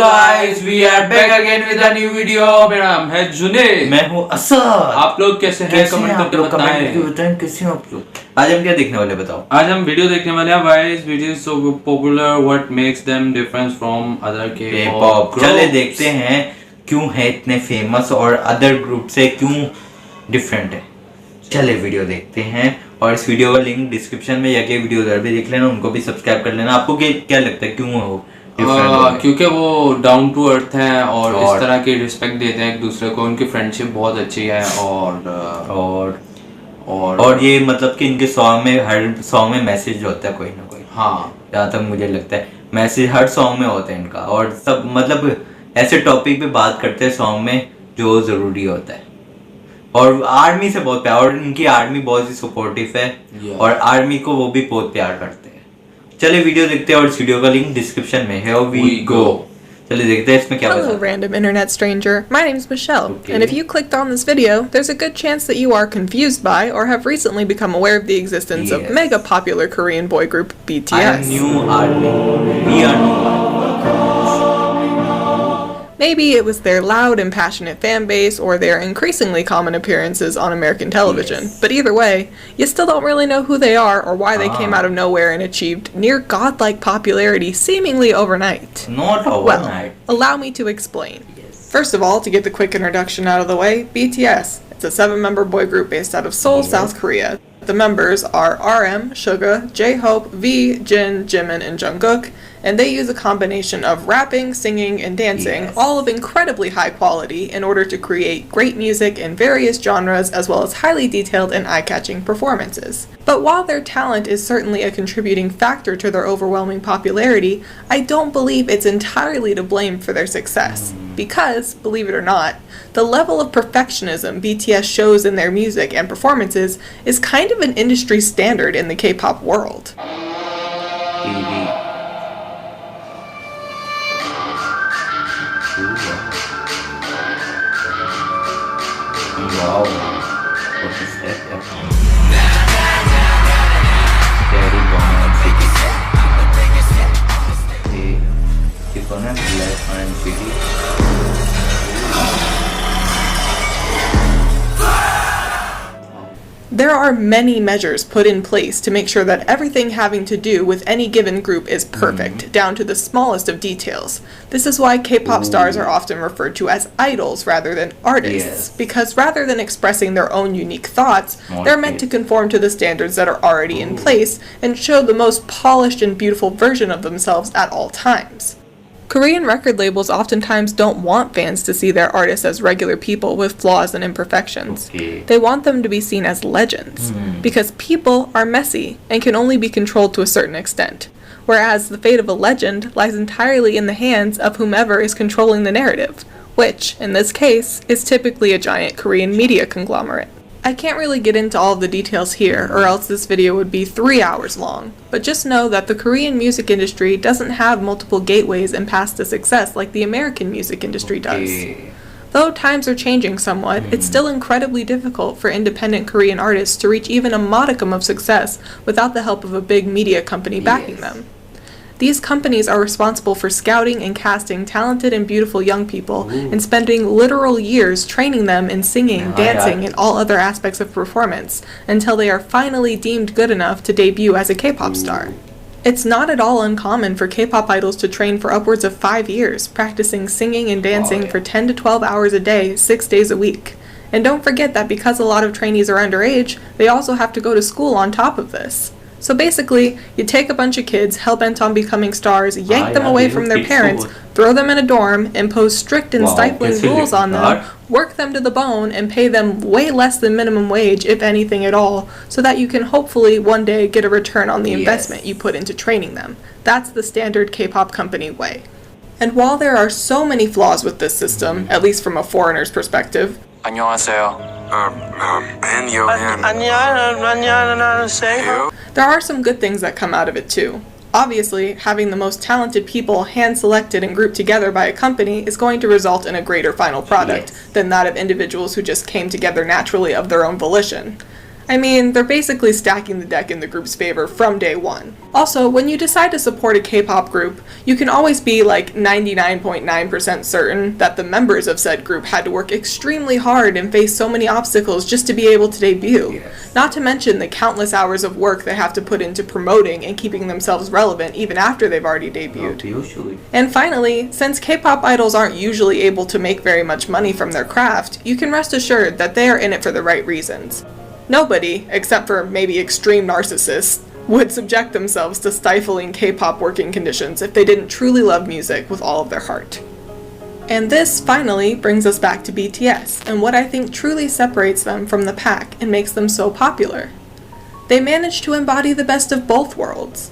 guys, we are back again with a new video. मेरा नाम है जुनेद, मैं हूँ असद। आप लोग कैसे हैं? कमेंट करके बताएं कैसे हैं आप लोग। आज हम क्या देखने वाले बताओ। आज हम वीडियो देखने वाले हैं why is videos so popular, what makes them different from other K-pop groups। चले देखते हैं क्यों है इतने फेमस और अदर ग्रुप से क्यों डिफरेंट है। चले वीडियो देखते हैं और इस वीडियो का लिंक डिस्क्रिप्शन में या वीडियो उधर भी देख लेना, उनको भी सब्सक्राइब कर लेना। आपको क्या लगता है क्यों हो? क्योंकि वो डाउन टू अर्थ हैं और इस तरह की रिस्पेक्ट देते हैं एक दूसरे को, उनकी फ्रेंडशिप बहुत अच्छी है और ये मतलब कि इनके सॉन्ग में हर सॉन्ग में मैसेज होता है कोई ना कोई। हाँ, जहाँ तक मुझे लगता है मैसेज हर सॉन्ग में होता है इनका, और सब मतलब ऐसे टॉपिक पे बात करते हैं सॉन्ग में जो ज़रूरी होता है। और आर्मी से बहुत प्यार, और इनकी आर्मी बहुत ही सपोर्टिव है और आर्मी को वो भी बहुत प्यार करते हैं। चले वीडियो देखते हैं और इस वीडियो का लिंक डिस्क्रिप्शन में है। Here we go। चले देखते हैं इसमें क्या Hello random internet stranger, my name's Michelle, and if you clicked on this video, there's a good chance that you are confused by or have recently become aware of the existence of mega popular Korean boy group BTS. I am new army. We are new army. Maybe it was their loud and passionate fan base or their increasingly common appearances on American television, but either way, you still don't really know who they are or why they came out of nowhere and achieved near godlike popularity seemingly overnight. Not overnight. Well, allow me to explain. First of all, to get the quick introduction out of the way, BTS. It's a 7-member boy group based out of Seoul, South Korea. The members are RM, Suga, J-Hope, V, Jin, Jimin, and Jungkook, and they use a combination of rapping, singing, and dancing, all of incredibly high quality, in order to create great music in various genres as well as highly detailed and eye-catching performances. But while their talent is certainly a contributing factor to their overwhelming popularity, I don't believe it's entirely to blame for their success. Because, believe it or not, the level of perfectionism BTS shows in their music and performances is kind of an industry standard in the K-pop world. Wow, what is that? Very romantic. Keep on a black and city. There are many measures put in place to make sure that everything having to do with any given group is perfect, down to the smallest of details. This is why K-pop stars are often referred to as idols rather than artists, because rather than expressing their own unique thoughts, they're meant to conform to the standards that are already in place and show the most polished and beautiful version of themselves at all times. Korean record labels oftentimes don't want fans to see their artists as regular people with flaws and imperfections. They want them to be seen as legends, because people are messy and can only be controlled to a certain extent, whereas the fate of a legend lies entirely in the hands of whomever is controlling the narrative, which, in this case, is typically a giant Korean media conglomerate. I can't really get into all of the details here, or else this video would be 3 hours long, but just know that the Korean music industry doesn't have multiple gateways and paths to success like the American music industry does. Though times are changing somewhat, it's still incredibly difficult for independent Korean artists to reach even a modicum of success without the help of a big media company backing them. These companies are responsible for scouting and casting talented and beautiful young people and spending literal years training them in singing, dancing, and all other aspects of performance until they are finally deemed good enough to debut as a K-pop star. It's not at all uncommon for K-pop idols to train for upwards of 5 years, practicing singing and dancing for 10 to 12 hours a day, 6 days a week. And don't forget that because a lot of trainees are underage, they also have to go to school on top of this. So basically, you take a bunch of kids hell-bent on becoming stars, yank them away from their parents, throw them in a dorm, impose strict and stifling rules on them, work them to the bone, and pay them way less than minimum wage, if anything at all, so that you can hopefully one day get a return on the investment you put into training them. That's the standard K-pop company way. And while there are so many flaws with this system, at least from a foreigner's perspective, 안녕하세요. there are some good things that come out of it too. Obviously, having the most talented people hand-selected and grouped together by a company is going to result in a greater final product than that of individuals who just came together naturally of their own volition. I mean, they're basically stacking the deck in the group's favor from day one. Also, when you decide to support a K-pop group, you can always be like 99.9% certain that the members of said group had to work extremely hard and face so many obstacles just to be able to debut. Yes. Not to mention the countless hours of work they have to put into promoting and keeping themselves relevant even after they've already debuted. Usually. And finally, since K-pop idols aren't usually able to make very much money from their craft, you can rest assured that they are in it for the right reasons. Nobody, except for maybe extreme narcissists, would subject themselves to stifling K-pop working conditions if they didn't truly love music with all of their heart. And this, finally, brings us back to BTS, and what I think truly separates them from the pack and makes them so popular. They managed to embody the best of both worlds.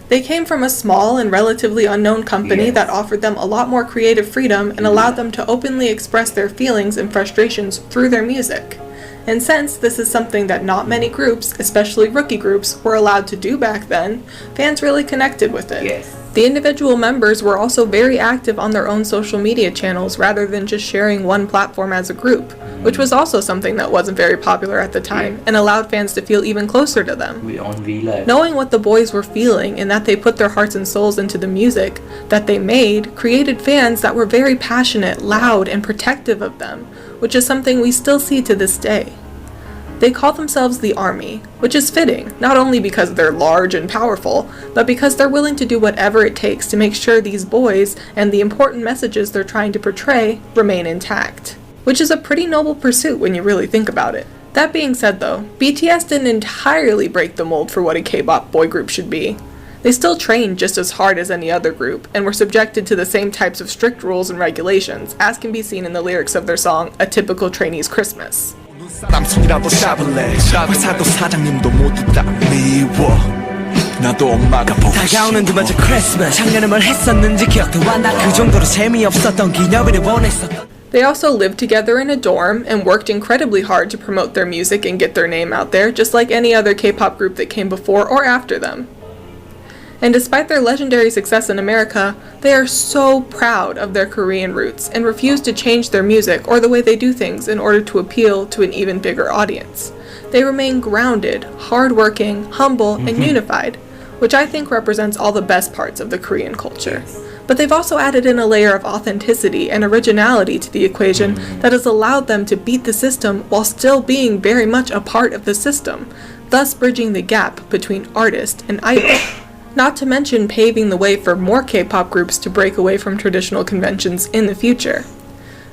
They came from a small and relatively unknown company Yes. that offered them a lot more creative freedom and allowed them to openly express their feelings and frustrations through their music. And since this is something that not many groups, especially rookie groups, were allowed to do back then, fans really connected with it. Yes. The individual members were also very active on their own social media channels rather than just sharing one platform as a group, which was also something that wasn't very popular at the time and allowed fans to feel even closer to them. On V-Live. Knowing what the boys were feeling and that they put their hearts and souls into the music that they made created fans that were very passionate, loud, and protective of them, which is something we still see to this day. They call themselves the Army, which is fitting, not only because they're large and powerful, but because they're willing to do whatever it takes to make sure these boys and the important messages they're trying to portray remain intact. Which is a pretty noble pursuit when you really think about it. That being said though, BTS didn't entirely break the mold for what a K-pop boy group should be. They still trained just as hard as any other group, and were subjected to the same types of strict rules and regulations, as can be seen in the lyrics of their song, A Typical Trainee's Christmas. 남순이라도 샤블레 회사도 사장님도 모두 다 미워 나도 엄마가 보고 다가오는 두 번째 크리스마스 작년에 뭘 했었는지 기억도 안 나 그 정도로 재미없었던 기념일을 원했었던 They also lived together in a dorm and worked incredibly hard to promote their music and get their name out there, just like any other K-pop group that came before or after them. And despite their legendary success in America, they are so proud of their Korean roots and refuse to change their music or the way they do things in order to appeal to an even bigger audience. They remain grounded, hardworking, humble, and unified, which I think represents all the best parts of the Korean culture. But they've also added in a layer of authenticity and originality to the equation that has allowed them to beat the system while still being very much a part of the system, thus bridging the gap between artist and idol. Not to mention paving the way for more K-pop groups to break away from traditional conventions in the future.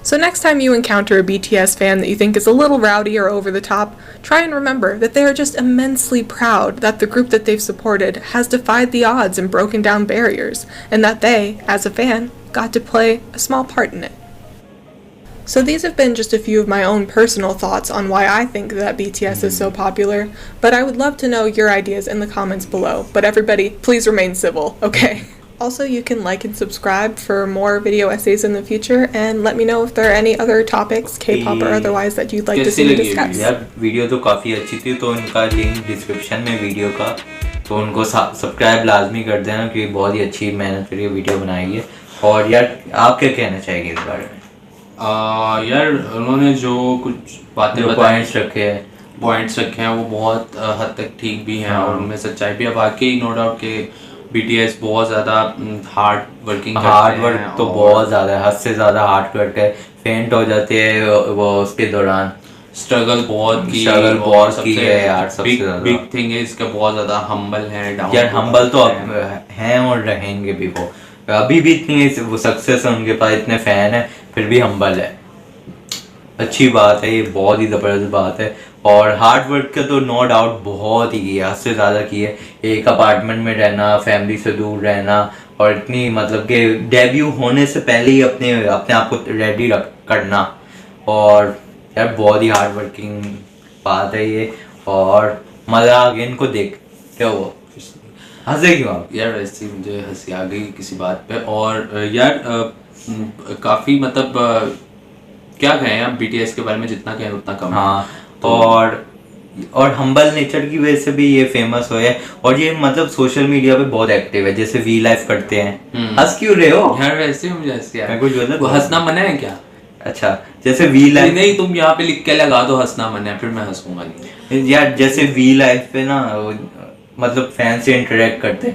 So next time you encounter a BTS fan that you think is a little rowdy or over the top, try and remember that they are just immensely proud that the group that they've supported has defied the odds and broken down barriers, and that they, as a fan, got to play a small part in it. So these have been just a few of my own personal thoughts on why I think that BTS is so popular, but I would love to know your ideas in the comments below. But everybody, please remain civil, okay? Also, you can like and subscribe for more video essays in the future, and let me know if there are any other topics, K-pop or otherwise, that you'd like to see me discuss. यार video तो काफ़ी अच्छी थी, तो इनका link description में video का, तो उनको सब्सक्राइब लाजमी कर देना क्योंकि बहुत ही अच्छी मेहनत करके वीडियो बनाई है। और यार आप क्या कहना चाहेंगे इस बारे में? यार उन्होंने जो कुछ बातें पॉइंट्स रखे हैं वो बहुत हद तक ठीक भी हैं और उनमें सच्चाई भी है। बाकी नो डाउट कि BTS बहुत ज़्यादा हार्ड वर्क तो बहुत ज़्यादा है, हद से ज़्यादा हार्ड वर्क है, फेंट हो जाते हैं वो उसके दौरान, स्ट्रगल बहुत की है यार। सबसे ज़्यादा बिग थिंग है इसका, बहुत ज़्यादा हम्बल है, यार हम्बल तो अब हैं और रहेंगे भी। वो अभी भी इतनी वो सक्सेस है उनके पास, इतने फैन है, फिर भी हम्बल है। अच्छी बात है, ये बहुत ही ज़बरदस्त बात है। और हार्ड वर्क का तो नो डाउट बहुत ही किया, हद से ज़्यादा की है। एक अपार्टमेंट में रहना, फैमिली से दूर रहना, और इतनी मतलब कि डेब्यू होने से पहले ही अपने आप को रेडी करना, और यार बहुत ही हार्ड वर्किंग बात है ये। और मज़ा आ गया इनको देख। क्या हुआ, हंसे क्यों आप? यार वैसे मुझे हंसी आ गई किसी बात पे। और यार काफ़ी मतलब क्या कहें आप BTS के बारे में, जितना कहें उतना कम। हाँ, और हम्बल नेचर की वजह से भी ये फेमस हुए, और ये मतलब सोशल मीडिया पे बहुत एक्टिव है, जैसे V Live करते हैं। हंस क्यों रहे हो यार? वैसे मुझे हंसी आ रही है। कुछ वो हंसना मना है क्या? अच्छा जैसे वी लाइफ नहीं, तुम यहाँ पे लिख के लगा दो हंसना मन है, फिर मैं हंसूंगा नहीं। यार जैसे वी लाइफ पे ना मतलब फैन से इंटरेक्ट करते हैं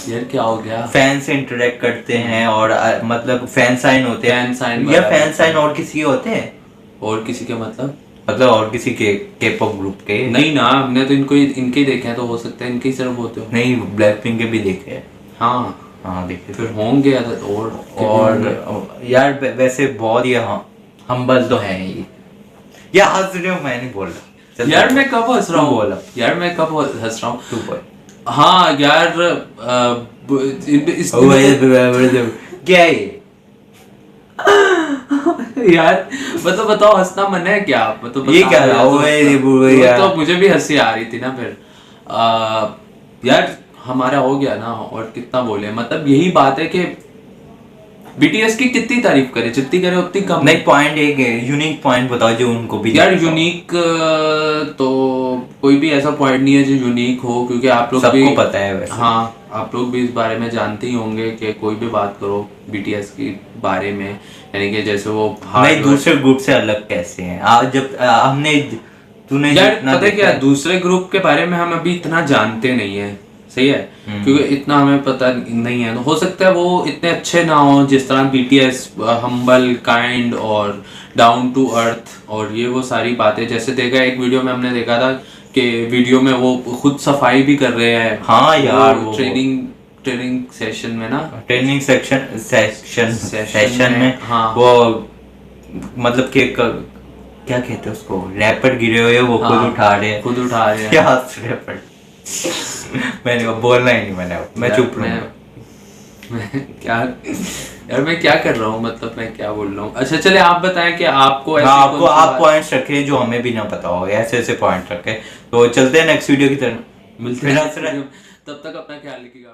यार क्या हो गया? फैन से इंटरेक्ट करते हैं और मतलब फैन साइन होते हैं, फैन साइन या फैन साइन और किसी के होते हैं? और किसी के मतलब और किसी के K-pop ग्रुप के? नहीं ना, हमने तो इनके देखे हैं, तो हो सकता है इनके ही सिर्फ होते हो। नहीं, ब्लैक पिंक के भी देखे हैं। हाँ देखे फिर होंगे और यार वैसे बहुत ही हम्बल तो है ये। या हंस रहे हो? मैं नहीं बोल रहा यार, मैं कब हंस रहा हूँ? बोला यार मैं कब हंस रहा हूँ? तू बोल। हाँ यार क्या है यार मतलब बताओ, हंसना मन है क्या? मतलब ये क्या रहा तो मुझे भी हंसी आ रही थी ना फिर। यार हमारा हो गया ना, और कितना बोले, मतलब यही बात है कि बीटीएस की कितनी तारीफ करे, जितनी करे उतनी कम। नहीं, पॉइंट एक है, यूनिक पॉइंट बताओ जो उनको भी। यार यूनिक तो कोई भी ऐसा पॉइंट नहीं है जो यूनिक हो, क्योंकि आप लोग भी सबको पता है वैसे। हाँ, आप लोग भी इस बारे में जानते ही होंगे कि कोई भी बात करो बीटीएस के बारे में, यानी कि जैसे वो नहीं दूसरे ग्रुप से अलग कैसे हैं? जब हमने तूने यार पता है क्या, दूसरे ग्रुप के बारे में हम अभी इतना जानते नहीं है, सही है, क्योंकि इतना हमें पता नहीं है। तो हो सकता है वो इतने अच्छे ना हो जिस तरह बीटीएस हम्बल, काइंड और डाउन टू अर्थ और ये वो सारी बातें। जैसे देखा एक वीडियो में हमने देखा था कि वीडियो में वो खुद सफाई भी कर रहे हैं। हाँ यार, वो ट्रेनिंग सेशन में ना, ट्रेनिंग सेशन में हाँ, वो मतलब कि क्या कहते हैं उसको, रैपर गिरे हुए वो खुद उठा रहे हैं। क्या रैपर मैंने बोलना ही नहीं, मैं चुप यार मैं क्या कर रहा हूँ, मतलब मैं क्या बोल रहा हूँ। अच्छा चले आप बताएं कि आपको आप पॉइंट्स रखे जो हमें भी ना पता हो, ऐसे पॉइंट रखे। तो चलते हैं नेक्स्ट वीडियो की तरफ, मिलते हैं। तब तक अपना ख्याल रखिएगा।